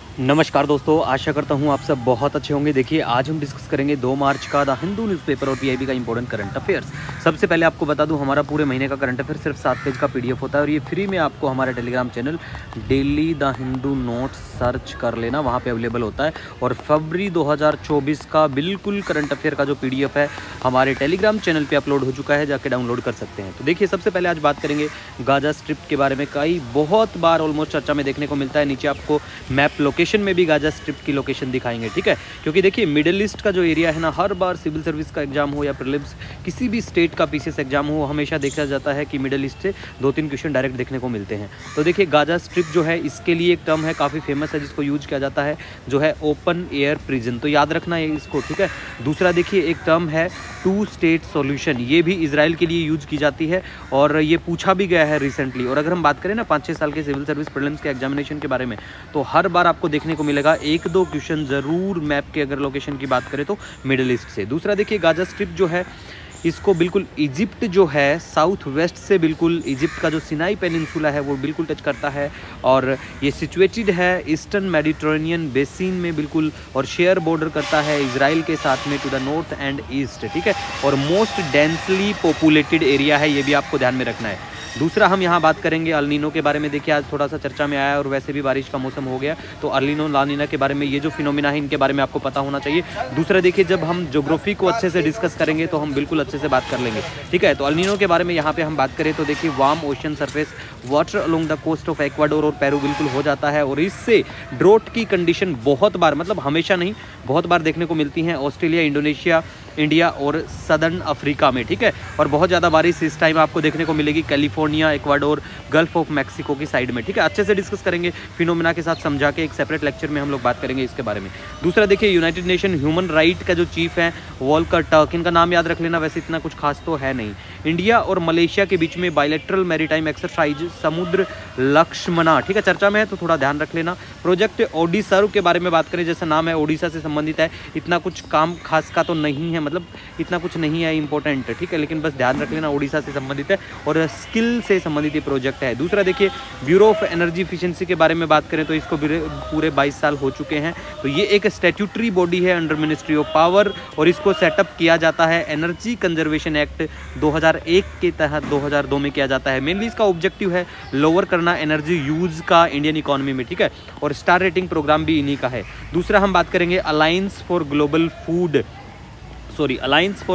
नमस्कार दोस्तों, आशा करता हूँ आप सब बहुत अच्छे होंगे। देखिए, आज हम डिस्कस करेंगे 2 मार्च का द हिंदू न्यूज़पेपर और पीआईबी का इंपॉर्टेंट करंट अफेयर्स। सबसे पहले आपको बता दूँ, हमारा पूरे महीने का करंट अफेयर सिर्फ 7 पेज का पीडीएफ होता है और ये फ्री में आपको हमारे Telegram channel daily the Hindu notes search कर लेना, वहाँ पर अवेलेबल होता है। और फरवरी 2024 का बिल्कुल करंट अफेयर का जो पीडीएफ है हमारे टेलीग्राम चैनल पर अपलोड हो चुका है, जाके डाउनलोड कर सकते हैं। तो देखिए, सबसे पहले आज बात करेंगे गाजा स्ट्रिप के बारे में। कई बहुत बार ऑलमोस्ट चर्चा में देखने को मिलता है। नीचे आपको मैप लोकेशन में भी गाजा स्ट्रिप की लोकेशन दिखाएंगे, ठीक है। क्योंकि देखिए, मिडिल ईस्ट का जो एरिया है ना, हर बार सिविल सर्विस का एग्जाम हो या प्रीलिम्स किसी भी स्टेट का पीसीएस एग्जाम हो, हमेशा देखा जाता है कि मिडिल ईस्ट से 2-3 क्वेश्चन डायरेक्ट देखने को मिलते हैं। तो देखिए, गाजा स्ट्रिप जो है, इसके लिए एक टर्म है काफ़ी फेमस है जिसको यूज किया जाता है, जो है ओपन एयर प्रिजन। तो याद रखना है इसको, ठीक है। दूसरा देखिए, एक टर्म है 2 स्टेट सॉल्यूशन, ये भी इजराइल के लिए यूज की जाती है और ये पूछा भी गया है रिसेंटली। और अगर हम बात करें ना 5-6 साल के सिविल सर्विस प्रीलिम्स के एग्जामिनेशन के बारे में, तो हर बार आपको देखने को मिलेगा 1-2 क्वेश्चन जरूर मैप के, अगर लोकेशन की बात करें तो मिडिल ईस्ट से। दूसरा देखिए, गाजा स्ट्रिप जो है इसको बिल्कुल इजिप्ट जो है साउथ वेस्ट से, बिल्कुल इजिप्ट का जो सिनाई पेनिनसुला है वो बिल्कुल टच करता है और ये सिचुएटेड है ईस्टर्न मेडिटेरेनियन बेसिन में बिल्कुल, और शेयर बॉर्डर करता है इजराइल के साथ में to the north and east, ठीक है। और मोस्ट डेंसली पॉपुलेटेड एरिया है, ये भी आपको ध्यान में रखना है। दूसरा हम यहाँ बात करेंगे अल नीनो के बारे में। देखिए, आज थोड़ा सा चर्चा में आया और वैसे भी बारिश का मौसम हो गया, तो अल नीनो ला नीना के बारे में, ये जो फिनोमिना है इनके बारे में आपको पता होना चाहिए। दूसरा देखिए, जब हम ज्योग्राफी को अच्छे से डिस्कस करेंगे तो हम बिल्कुल अच्छे से बात कर लेंगे, ठीक है। तो अल नीनो के बारे में यहाँ पे हम बात करें तो देखिए, warm ocean surface water along the coast of Ecuador और पेरू बिल्कुल हो जाता है और इससे ड्रोट की कंडीशन बहुत बार, मतलब हमेशा नहीं, बहुत बार देखने को मिलती हैं ऑस्ट्रेलिया, इंडोनेशिया, इंडिया और सदर्न अफ्रीका में, ठीक है। और बहुत ज़्यादा बारिश इस टाइम आपको देखने को मिलेगी California, Ecuador, gulf of Mexico की साइड में, ठीक है। अच्छे से डिस्कस करेंगे फिनोमेना के साथ समझा के, एक सेपरेट लेक्चर में हम लोग बात करेंगे इसके बारे में। दूसरा देखिए, यूनाइटेड नेशन ह्यूमन राइट का जो चीफ है वॉल्कर टर्क, इनका नाम याद रख लेना, वैसे इतना कुछ खास तो है नहीं। इंडिया और मलेशिया के बीच में बायलैटरल मैरीटाइम एक्सरसाइज समुद्र लक्ष्मणा, ठीक है, चर्चा में है तो थोड़ा ध्यान रख लेना। प्रोजेक्ट ओडिशा के बारे में बात करें, जैसा नाम है ओडिशा से संबंधित है, इतना कुछ काम खास का तो नहीं है, मतलब इतना कुछ नहीं है इंपॉर्टेंट, ठीक है, लेकिन बस ध्यान रख लेना ओडिशा से संबंधित है और स्किल से संबंधित ये प्रोजेक्ट है। दूसरा देखिए, ब्यूरो ऑफ एनर्जी इफिशिएंसी के बारे में बात करें तो इसको पूरे 22 साल हो चुके हैं। तो ये एक स्टैट्यूटरी बॉडी है अंडर मिनिस्ट्री ऑफ पावर और इसको सेटअप किया जाता है एनर्जी कंजर्वेशन एक्ट 2001 के तहत 2002 में किया जाता है। मेनली इसका ऑब्जेक्टिव है लोअर करना एनर्जी यूज का इंडियन इकोनॉमी में, ठीक है। और स्टार रेटिंग प्रोग्राम भी इन्हीं का है। दूसरा हम बात करेंगे alliance for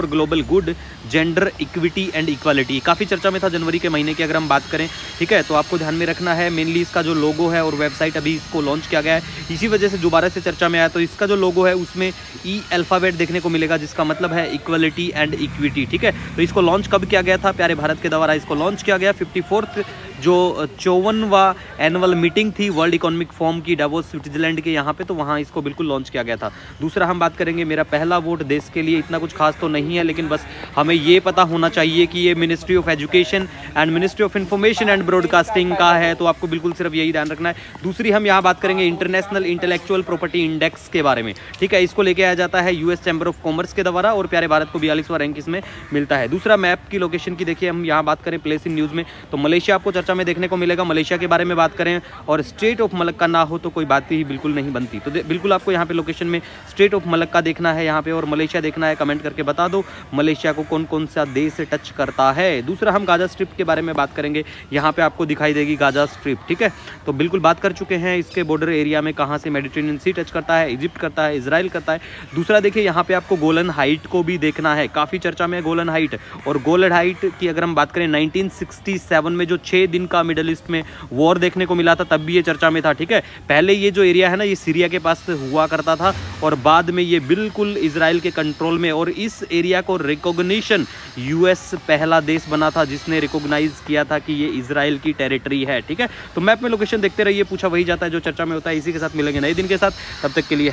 global good gender equity and equality, काफ़ी चर्चा में था जनवरी के महीने की अगर हम बात करें, ठीक है। तो आपको ध्यान में रखना है, मेनली इसका जो लोगो है और वेबसाइट अभी इसको लॉन्च किया गया है, इसी वजह से दोबारा से चर्चा में आया। तो इसका जो लोगो है उसमें ई अल्फ़ाबेट देखने को मिलेगा, जिसका मतलब है इक्वलिटी एंड इक्विटी, ठीक है। तो इसको लॉन्च कब किया गया था? प्यारे भारत के द्वारा इसको लॉन्च किया गया 54th जो 54वां एनुअल मीटिंग थी वर्ल्ड इकोनॉमिक फोरम की डावोस स्विट्जरलैंड के यहाँ पे, तो वहाँ इसको बिल्कुल लॉन्च किया गया था। दूसरा हम बात करेंगे मेरा पहला वोट देश के लिए, इतना कुछ खास तो नहीं है, लेकिन बस हमें ये पता होना चाहिए कि ये ministry of education and ministry of information and broadcasting का है, तो आपको बिल्कुल सिर्फ यही ध्यान रखना है। दूसरी हम यहाँ बात करेंगे इंटरनेशनल इंटेलेक्चुअल प्रॉपर्टी इंडेक्स के बारे में, ठीक है। इसको लेके आया जाता है यूएस चैम्बर ऑफ कॉमर्स के द्वारा और प्यारे भारत को 42वां रैंक इसमें मिलता है। दूसरा मैप की लोकेशन की देखिए, हम यहाँ बात करें प्लेस इन न्यूज़ में तो मलेशिया आपको चर्चा में देखने को मिलेगा। मलेशिया के बारे में बात करें और स्टेट ऑफ मलक्का ना हो तो कोई बात ही बिल्कुल नहीं बनती। तो बिल्कुल आपको यहाँ पे लोकेशन में स्टेट ऑफ मलक्का देखना है यहाँ पे और मलेशिया देखना है। कमेंट करके बता दो मलेशिया को कौन कौन सा देश टच करता है। दूसरा हम गाजा स्ट्रिप के बारे में बात करेंगे, यहाँ पे आपको दिखाई देगी गाजा स्ट्रिप, ठीक है। तो बिल्कुल बात कर चुके हैं इसके बॉर्डर एरिया में कहाँ से मेडिटेरेनियन सी टच करता है, इजिप्ट करता है, इजराइल करता है। दूसरा देखिए, यहाँ पे आपको गोलन हाइट को भी देखना है, काफ़ी चर्चा में है गोलन हाइट। और गोलन हाइट की अगर हम बात करें 1967 में जो 6 दिन का मिडल ईस्ट में वॉर देखने को मिला था, तब भी ये चर्चा में था, ठीक है। पहले ये जो एरिया है ना, ये सीरिया के पास हुआ करता था और बाद में ये बिल्कुल इजराइल के कंट्रोल में, और इस एरिया को रिकॉग्निशन यूएस पहला देश बना था जिसने रिकॉग्नाइज किया था कि ये इजराइल की टेरिटरी है, ठीक है। तो मैप में लोकेशन देखते रहिए, पूछा वही जाता है जो चर्चा में होता है। इसी के साथ मिलेंगे नए दिन के साथ, तब तक के लिए